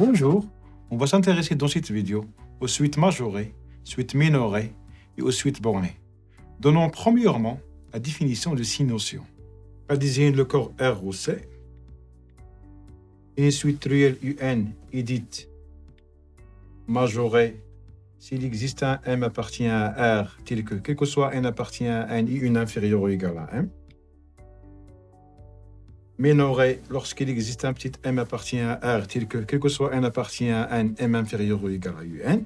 Bonjour, on va s'intéresser dans cette vidéo aux suites majorées, suites minorées et aux suites bornées. Donnons premièrement la définition de ces notions. Elle désigne le corps R ou C. Une suite réelle UN est dite majorée s'il existe un M appartient à R, tel que quel que soit N appartient à N et une inférieure ou égale à M. Minorée lorsqu'il existe un petit M appartient à R, tel que quel que soit N appartient à N, M inférieur ou égal à UN.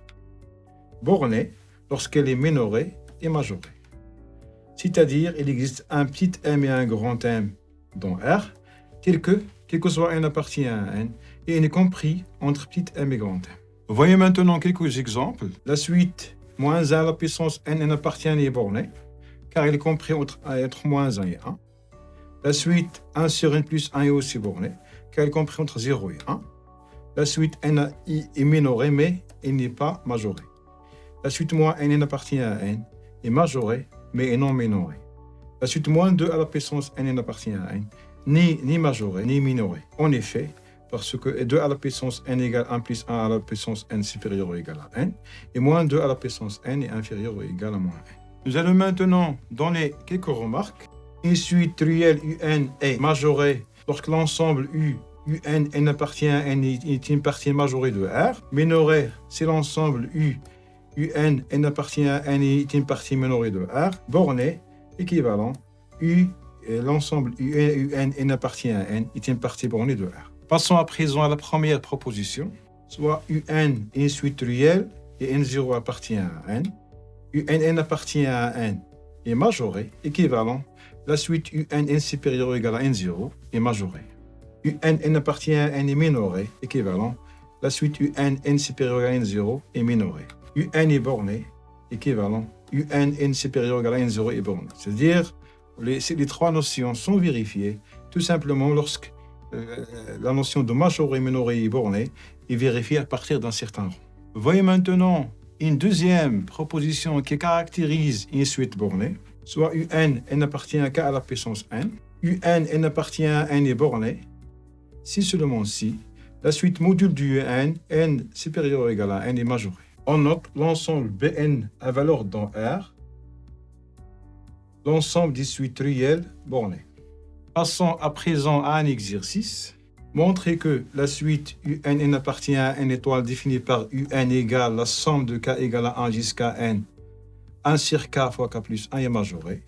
Bornée lorsqu'elle est minorée et majorée. C'est-à-dire, il existe un petit M et un grand M dans R, tel que quel que soit N appartient à N, et il est compris entre petit M et grand M. Voyons maintenant quelques exemples. La suite moins 1 à la puissance N appartient à est bornée, car il est compris entre moins 1 et 1. La suite 1 sur N plus 1 est aussi bornée, car elle est comprise entre 0 et 1. La suite N est minorée, mais elle n'est pas majorée. La suite moins N appartient à N est majorée, mais est non minorée. La suite moins 2 à la puissance N appartient à N, ni majorée, ni minorée. En effet, parce que 2 à la puissance N égale 1 plus 1 à la puissance N supérieure ou égale à N, et moins 2 à la puissance N est inférieur ou égal à moins 1. Nous allons maintenant donner quelques remarques. Une suite réelle UN est majorée lorsque l'ensemble UN N appartient à N est une partie majorée de R. Minorée si l'ensemble UN N appartient à N est une partie minorée de R. Bornée, équivalent, l'ensemble UN N appartient à N est une partie bornée de R. Passons à présent à la première proposition. Soit UN est une suite réelle et N0 appartient à N. UN appartient à N est majorée, équivalent. La suite UN supérieure ou égale à N0 est majorée. UN appartient à N est minorée, équivalent. La suite UN supérieure à N0 est minorée. UN est bornée, équivalent. UN supérieure ou égale à N0 est bornée. C'est-à-dire, les trois notions sont vérifiées tout simplement lorsque la notion de majorée, minorée et bornée est vérifiée à partir d'un certain rang. Voyez maintenant une deuxième proposition qui caractérise une suite bornée. Soit UN n'appartient qu'à la puissance N. UN appartient à N est bornée. Si seulement si, la suite module du UN, N supérieur ou égal à N est majorée. On note l'ensemble Bn à valeur dans R, l'ensemble des suites réelles bornées. Passons à présent à un exercice. Montrer que la suite UN appartient à N étoile définie par UN égale la somme de K égale à 1 jusqu'à N. 1 sur K fois K plus 1 est majoré.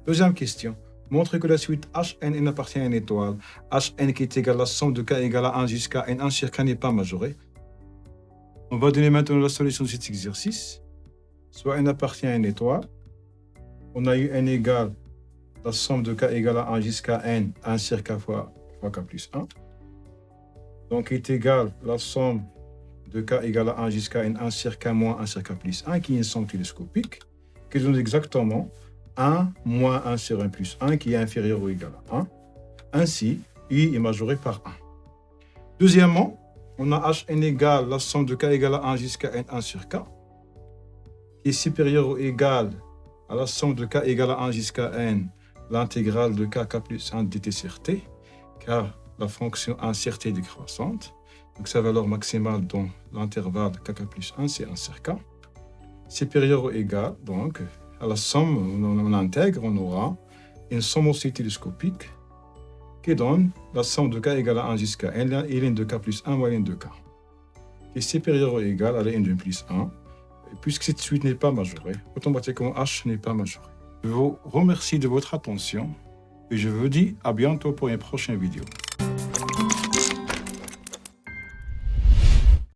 Deuxième question. Montre que la suite HN appartient à une étoile. HN qui est égale à la somme de K égale à 1 jusqu'à N. 1 sur K n'est pas majoré. On va donner maintenant la solution de cet exercice. Soit N appartient à une étoile. On a eu N égale la somme de K égale à 1 jusqu'à N. 1 sur K fois K plus 1. Donc est égal la somme de K égale à 1 jusqu'à N, 1 sur K moins 1 sur K plus 1, qui est une somme télescopique, qui donne exactement 1 moins 1 sur 1 plus 1, qui est inférieur ou égal à 1. Ainsi, I est majoré par 1. Deuxièmement, on a Hn égale la somme de K égale à 1 jusqu'à N, 1 sur K, qui est supérieur ou égal à la somme de K égale à 1 jusqu'à N, l'intégrale de K plus 1 dt sur T, car la fonction 1 sur T est décroissante. Donc sa valeur maximale dans l'intervalle K plus 1, c'est 1 sur K. Supérieur ou égal, donc, à la somme, on intègre, on aura une somme aussi télescopique qui donne la somme de K égale à 1 jusqu'à N, et ln de K plus 1 moyenne de K. Qui est supérieur ou égal à ln de plus 1. Et puisque cette suite n'est pas majorée, automatiquement H n'est pas majoré. Je vous remercie de votre attention et je vous dis à bientôt pour une prochaine vidéo.